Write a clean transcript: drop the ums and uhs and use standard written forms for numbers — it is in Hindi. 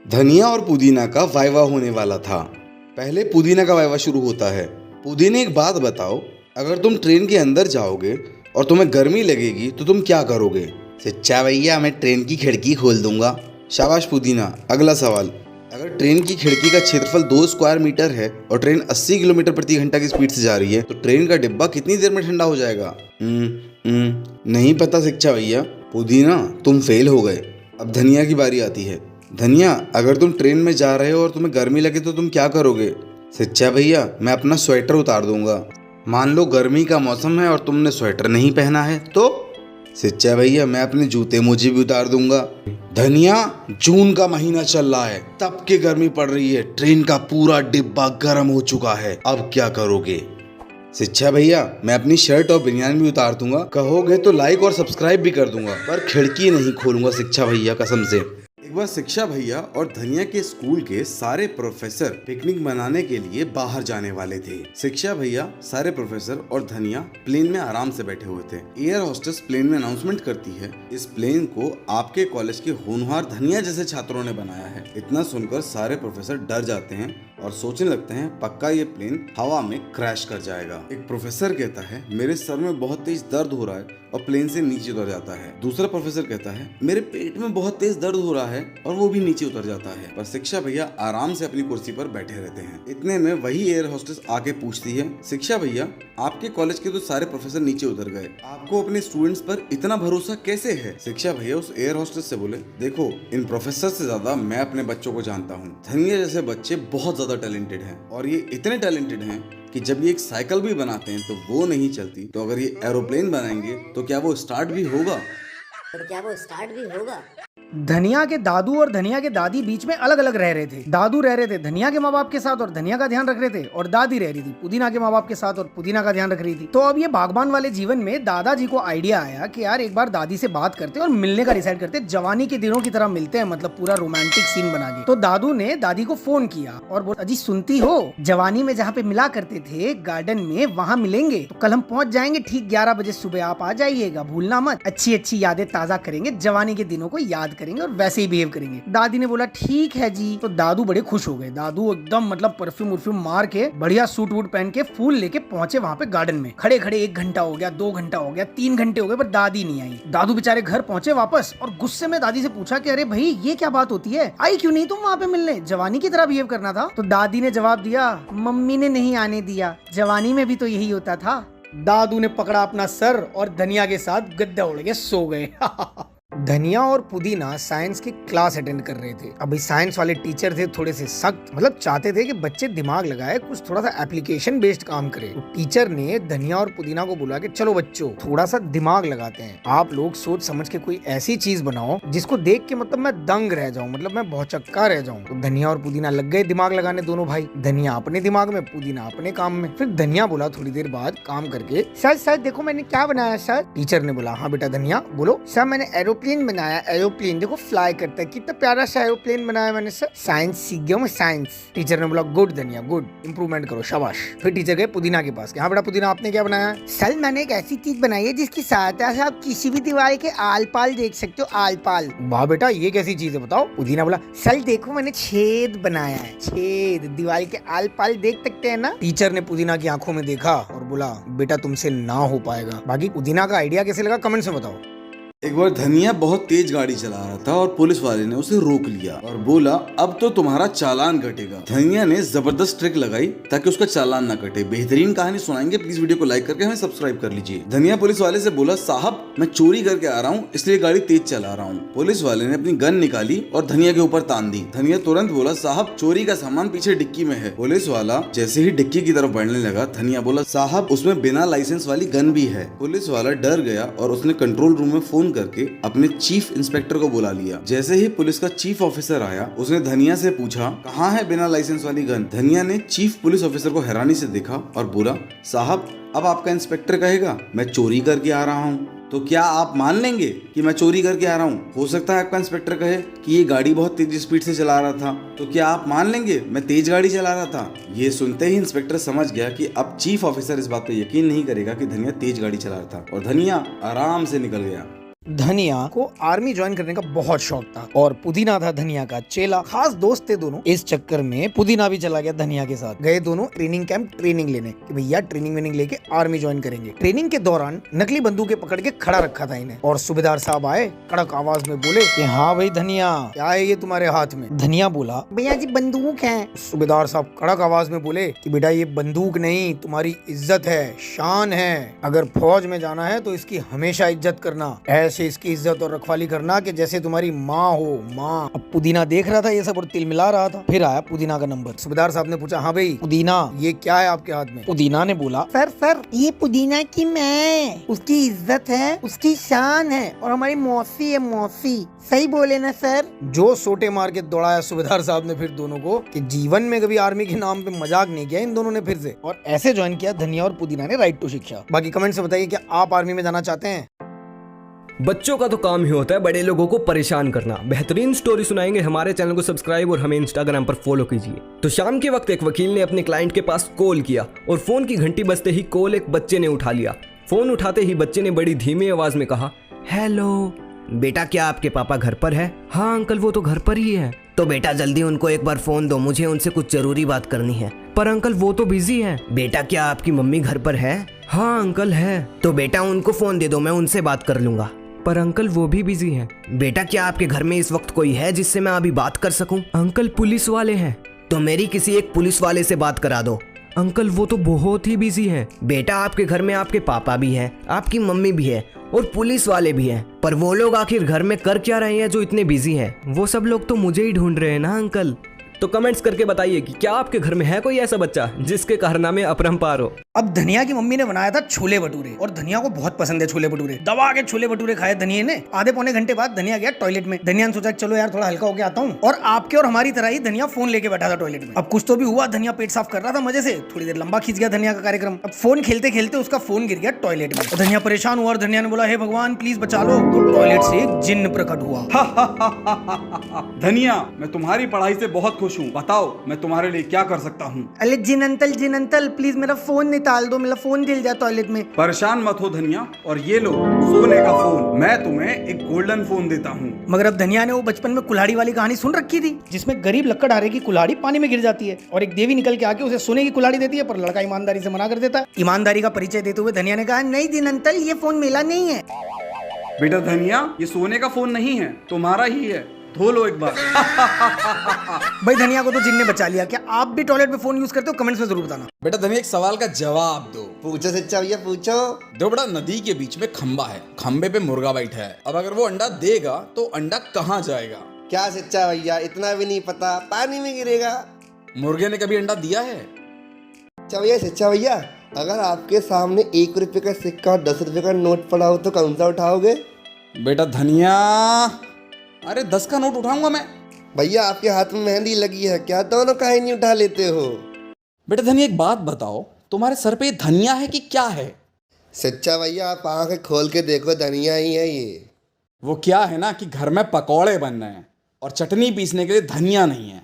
धनिया और पुदीना का वाइवा होने वाला था। पहले पुदीना का वाइवा शुरू होता है। पुदीने, एक बात बताओ, अगर तुम ट्रेन के अंदर जाओगे और तुम्हें गर्मी लगेगी तो तुम क्या करोगे? सच्चा भैया, मैं ट्रेन की खिड़की खोल दूंगा। शाबाश पुदीना। अगला सवाल, अगर ट्रेन की खिड़की का क्षेत्रफल 2 स्क्वायर मीटर है और ट्रेन 80 किलोमीटर प्रति घंटा की स्पीड से जा रही है तो ट्रेन का डिब्बा कितनी देर में ठंडा हो जाएगा? नहीं पता शिक्षा भैया। पुदीना, तुम फेल हो गए। अब धनिया की बारी आती है। धनिया, अगर तुम ट्रेन में जा रहे हो और तुम्हें गर्मी लगे तो तुम क्या करोगे? सच्चा भैया, मैं अपना स्वेटर उतार दूंगा। मान लो गर्मी का मौसम है और तुमने स्वेटर नहीं पहना है तो? सच्चा भैया, मैं अपने जूते मोजे भी उतार दूंगा। धनिया, जून का महीना चल रहा है, तब के गर्मी पड़ रही है, ट्रेन का पूरा डिब्बा गर्म हो चुका है, अब क्या करोगे? शिक्षा भैया, मैं अपनी शर्ट और बनियान भी उतार दूंगा। कहोगे तो लाइक और सब्सक्राइब भी कर दूंगा, पर खिड़की नहीं खोलूंगा शिक्षा भैया, कसम से। एक बार शिक्षा भैया और धनिया के स्कूल के सारे प्रोफेसर पिकनिक मनाने के लिए बाहर जाने वाले थे। शिक्षा भैया, सारे प्रोफेसर और धनिया प्लेन में आराम से बैठे हुए थे। एयर होस्टेस प्लेन में अनाउंसमेंट करती है, इस प्लेन को आपके कॉलेज के होनहार धनिया जैसे छात्रों ने बनाया है। इतना सुनकर सारे प्रोफेसर डर जाते हैं और सोचने लगते हैं पक्का ये प्लेन हवा में क्रैश कर जाएगा। एक प्रोफेसर कहता है, मेरे सर में बहुत तेज दर्द हो रहा है, और प्लेन से नीचे उतर जाता है। दूसरा प्रोफेसर कहता है, मेरे पेट में बहुत तेज दर्द हो रहा है, और वो भी नीचे उतर जाता है। पर शिक्षा भैया आराम से अपनी कुर्सी पर बैठे रहते हैं। इतने में वही एयर होस्टेस आके पूछती है, शिक्षा भैया, आपके कॉलेज के तो सारे प्रोफेसर नीचे उतर गए, आपको अपने स्टूडेंट्स पर इतना भरोसा कैसे है? शिक्षा भैया उस एयर होस्टेस से बोले, देखो, इन प्रोफेसर से ज्यादा मैं अपने बच्चों को जानता हूँ। धनिया जैसे बच्चे बहुत ज्यादा टैलेंटेड हैं, और ये इतने टैलेंटेड हैं कि जब ये एक साइकिल भी बनाते हैं तो वो नहीं चलती, तो अगर ये एरोप्लेन बनाएंगे तो क्या वो स्टार्ट भी होगा? धनिया के दादू और धनिया के दादी बीच में अलग अलग रह रहे थे। दादू रह रहे थे धनिया के माँ बाप के साथ और धनिया का ध्यान रख रहे थे, और दादी रह रही थी पुदीना के माँ बाप के साथ और पुदीना का ध्यान रख रही थी। तो अब ये बागबान वाले जीवन में दादाजी को आइडिया आया कि यार एक बार दादी से बात करते और मिलने का डिसाइड करते, जवानी के दिनों की तरह मिलते हैं, मतलब पूरा रोमांटिक सीन बना के। तो दादू ने दादी को फोन किया और बोला, अजी सुनती हो, जवानी में जहाँ पे मिला करते थे गार्डन में, वहाँ मिलेंगे, तो कल हम पहुँच जाएंगे ठीक 11 बजे सुबह, आप आ जाइएगा, भूलना मत। अच्छी अच्छी यादें ताजा करेंगे, जवानी के दिनों को याद करेंगे और वैसे ही बिहेव करेंगे। दादी ने बोला ठीक है जी। तो दादू बड़े खुश हो गए। दादू एकदम मतलब परफ्यूम उर्फ्यूम मार के बढ़िया सूट वूट पहन के फूल लेके पहुंचे वहां पे गार्डन में। खड़े खड़े 1 घंटा हो गया, 2 घंटा हो गया, 3 घंटे हो गए, पर दादी नहीं आई। दादू बेचारे घर पहुंचे वापस और गुस्से में दादी से पूछा कि अरे भाई, ये क्या बात होती है, आई क्यों नहीं तुम वहाँ पे मिलने? जवानी की तरह बिहेव करना था। तो दादी ने जवाब दिया, मम्मी ने नहीं आने दिया, जवानी में भी तो यही होता था। दादू ने पकड़ा अपना सर और धनिया के साथ गद्दा उड़ के सो गए। धनिया और पुदीना साइंस की क्लास अटेंड कर रहे थे। अभी साइंस वाले टीचर थे थोड़े से सख्त, मतलब चाहते थे कि बच्चे दिमाग लगाए, कुछ थोड़ा सा एप्लीकेशन बेस्ड काम करे। तो टीचर ने धनिया और पुदीना को बोला कि चलो बच्चों, थोड़ा सा दिमाग लगाते हैं, आप लोग सोच समझ के कोई ऐसी चीज बनाओ जिसको देख के मतलब मैं दंग रह जाऊं, मतलब मैं भौचक्का रह जाऊं। तो धनिया और पुदीना लग गए दिमाग लगाने, दोनों भाई। धनिया अपने दिमाग में, पुदीना अपने काम में। फिर धनिया बोला थोड़ी देर बाद काम करके, सर सर देखो मैंने क्या बनाया सर। टीचर ने बोला, हाँ बेटा धनिया बोलो। सर मैंने एरोप्लेन बनाया, एरोप्लेन देखो फ्लाई करता है, कितना प्यारा सा एरोप्लेन बनाया मैंने सर, साइंस सीख गया मैं, साइंस। टीचर ने बोला गुड धनिया गुड, इंप्रूवमेंट करो, शाबाश। फिर टीचर गए पुदीना के पास, हाँ बेटा पुदीना आपने क्या बनाया? सर मैंने एक ऐसी चीज बनाई है जिसकी सहायता से आप किसी भी दीवार के आल पाल देख सकते हो, आल पाल। वाह बेटा, ये कैसी चीज है बताओ? पुदीना बोला, सर देखो मैंने छेद बनाया है, छेद, दीवार के आल पाल देख सकते हैं ना। टीचर ने पुदीना की आंखों में देखा और बोला, बेटा तुमसे ना हो पाएगा। बाकी पुदीना का आइडिया कैसे लगा कमेंट में बताओ। एक बार धनिया बहुत तेज गाड़ी चला रहा था और पुलिस वाले ने उसे रोक लिया और बोला, अब तो तुम्हारा चालान कटेगा। धनिया ने जबरदस्त ट्रिक लगाई ताकि उसका चालान ना कटे। बेहतरीन कहानी सुनाएंगे, प्लीज वीडियो को लाइक करके हमें सब्सक्राइब कर लीजिए। धनिया पुलिस वाले से बोला, साहब मैं चोरी करके आ रहा हूँ, इसलिए गाड़ी तेज चला रहा हूँ। पुलिस वाले ने अपनी गन निकाली और धनिया के ऊपर तान दी। धनिया तुरंत बोला, साहब चोरी का सामान पीछे डिक्की में है। पुलिस वाला जैसे ही डिक्की की तरफ बढ़ने लगा, धनिया बोला, साहब उसमें बिना लाइसेंस वाली गन भी है। पुलिस वाला डर गया और उसने कंट्रोल रूम में फोन करके अपने चीफ इंस्पेक्टर को बुला लिया। जैसे ही पुलिस का चीफ ऑफिसर आया, उसने धनिया से पूछा, कहाँ है बिना लाइसेंस वाली गन? धनिया ने चीफ पुलिस ऑफिसर को हैरानी से देखा और बोला, साहब अब आपका इंस्पेक्टर कहेगा मैं चोरी करके आ रहा हूँ, तो क्या आप मान लेंगे कि मैं चोरी करके आ रहा हूँ? हो सकता है आपका इंस्पेक्टर कहे कि ये गाड़ी बहुत तेज स्पीड से चला रहा था, तो क्या आप मान लेंगे मैं तेज गाड़ी चला रहा था? ये सुनते ही इंस्पेक्टर समझ गया कि अब चीफ ऑफिसर इस बात पे यकीन नहीं करेगा कि धनिया तेज गाड़ी चला रहा था, और धनिया आराम से निकल गया। धनिया को आर्मी ज्वाइन करने का बहुत शौक था और पुदीना था धनिया का चेला। खास दोस्त थे दोनों। इस चक्कर में पुदीना भी चला गया धनिया के साथ। गए दोनों ट्रेनिंग कैंप ट्रेनिंग लेने कि भैया ट्रेनिंग वेनिंग लेके आर्मी ज्वाइन करेंगे। ट्रेनिंग के दौरान नकली बंदूकें पकड़ के खड़ा रखा था इन्हें और सूबेदार साहब आए, कड़क आवाज में बोले कि हाँ भाई धनिया, क्या है ये तुम्हारे हाथ में? धनिया बोला भैया जी बंदूक है। सूबेदार साहब कड़क आवाज में बोले कि बेटा ये बंदूक नहीं, तुम्हारी इज्जत है, शान है। अगर फौज में जाना है तो इसकी हमेशा इज्जत करना, ऐसे इसकी इज्जत और रखवाली करना कि जैसे तुम्हारी माँ हो माँ। अब पुदीना देख रहा था ये सब और तिल मिला रहा था। फिर आया पुदीना का नंबर। सूबेदार साहब ने पूछा, हाँ भाई पुदीना ये क्या है आपके हाथ में? पुदीना ने बोला, सर ये पुदीना की मैं, उसकी इज्जत है, उसकी शान है और हमारी मौसी है मौसी। सही बोले ना सर? जो सोटे मार के दौड़ाया सूबेदार साहब ने फिर दोनों को कि जीवन में कभी आर्मी के नाम पे मजाक नहीं किया इन दोनों ने फिर से। और ऐसे ज्वाइन किया धनिया और पुदीना ने राइट टू शिक्षा। बाकी कमेंट से बताइए क्या आप आर्मी में जाना चाहते हैं? बच्चों का तो काम ही होता है बड़े लोगों को परेशान करना। बेहतरीन स्टोरी सुनाएंगे, हमारे चैनल को सब्सक्राइब और हमें इंस्टाग्राम पर फॉलो कीजिए। तो शाम के वक्त एक वकील ने अपने क्लाइंट के पास कॉल किया और फोन की घंटी बजते ही कॉल एक बच्चे ने उठा लिया। फोन उठाते ही बच्चे ने बड़ी धीमी आवाज में कहा, हेलो बेटा, क्या आपके पापा घर पर है? हाँ अंकल वो तो घर पर ही है। तो बेटा जल्दी उनको एक बार फोन दो, मुझे उनसे कुछ जरूरी बात करनी है। पर अंकल वो तो बिजी है। बेटा क्या आपकी मम्मी घर पर है? हाँ अंकल है। तो बेटा उनको फोन दे दो, मैं उनसे बात कर लूंगा। पर अंकल वो भी बिजी हैं। बेटा क्या आपके घर में इस वक्त कोई है जिससे मैं अभी बात कर सकूं? अंकल पुलिस वाले हैं। तो मेरी किसी एक पुलिस वाले से बात करा दो। अंकल वो तो बहुत ही बिजी है। बेटा आपके घर में आपके पापा भी हैं, आपकी मम्मी भी है और पुलिस वाले भी हैं, पर वो लोग आखिर घर में कर क्या रहे हैं जो इतने बिजी हैं? वो सब लोग तो मुझे ही ढूंढ रहे हैं ना अंकल। तो कमेंट्स करके बताइए कि क्या आपके घर में है कोई ऐसा बच्चा जिसके कारनामे अपरंपार हो। अब धनिया की मम्मी ने बनाया था छोले भटूरे और धनिया को बहुत पसंद है छोले भटूरे। दबा के छोले भटूरे खाए धनिया ने। आधे पौने घंटे बाद धनिया गया टॉयलेट में। धनिया ने सोचा चलो यार थोड़ा हल्का होके आता हूँ। और आपके और हमारी तरह ही धनिया फोन लेके बैठा था टॉयलेट में। अब कुछ तो भी हुआ, धनिया पेट साफ कर रहा था मजे से। थोड़ी देर लंबा खींच गया धनिया का कार्यक्रम। अब फोन खेलते खेलते उसका फोन गिर गया टॉयलेट में। धनिया परेशान हुआ और धनिया ने बोला, हे भगवान प्लीज बचा लो। तो टॉयलेट से एक जिन्न प्रकट हुआ। धनिया मैं तुम्हारी पढ़ाई से बहुत खुश हूँ, बताओ मैं तुम्हारे लिए क्या कर सकता हूँ? अरे जिन अंकल प्लीज मेरा फोन निकाल दो, मेरा फोन गिर जाए टॉयलेट में। परेशान मत हो धनिया, और ये लो सोने का फोन, मैं तुम्हें एक गोल्डन फोन देता हूँ। मगर अब धनिया ने वो बचपन में कुल्हाड़ी वाली कहानी सुन रखी थी जिसमें गरीब लकड़हारे की कुल्हाड़ी पानी में गिर जाती है और एक देवी निकल के आके उसे सोने की कुल्हाड़ी देती है, पर लड़का ईमानदारी से मना कर देता है। ईमानदारी का परिचय देते हुए धनिया ने कहा, नहीं जिन अंकल ये फोन मेरा नहीं है। बेटा धनिया ये सोने का फोन नहीं है, तुम्हारा ही है, धो लो एक बार। भाई धनिया को तो जिन ने बचा लिया। क्या आप भी टॉयलेट में फोन यूज करते हो? कमेंट्स में जरूर बताना। बेटा धनिया एक सवाल का जवाब दो। पूछो सच्चा भैया पूछो। दो बेटा, नदी के बीच में खंबा है, खंबे पे मुर्गा बैठा है। अब अगर वो अंडा देगा तो अंडा कहाँ जाएगा? क्या सच्चा भैया, इतना भी नहीं पता, पानी में गिरेगा। मुर्गे ने कभी अंडा दिया है? सच्चा भैया अगर आपके सामने 1 रुपए का सिक्का और 10 रुपए का नोट पड़ा हो तो कौन सा उठाओगे? बेटा धनिया, अरे 10 का नोट उठाऊंगा मैं। भैया आपके हाथ में मेहंदी लगी है, क्या दोनों काहे नहीं उठा लेते हो? बेटा धनिया एक बात बताओ, तुम्हारे सर पे धनिया है कि क्या है? सच्चा भैया आप आंखें खोल के देखो, धनिया ही है ये। वो क्या है ना कि घर में पकौड़े बन रहे हैं और चटनी पीसने के लिए धनिया नहीं है।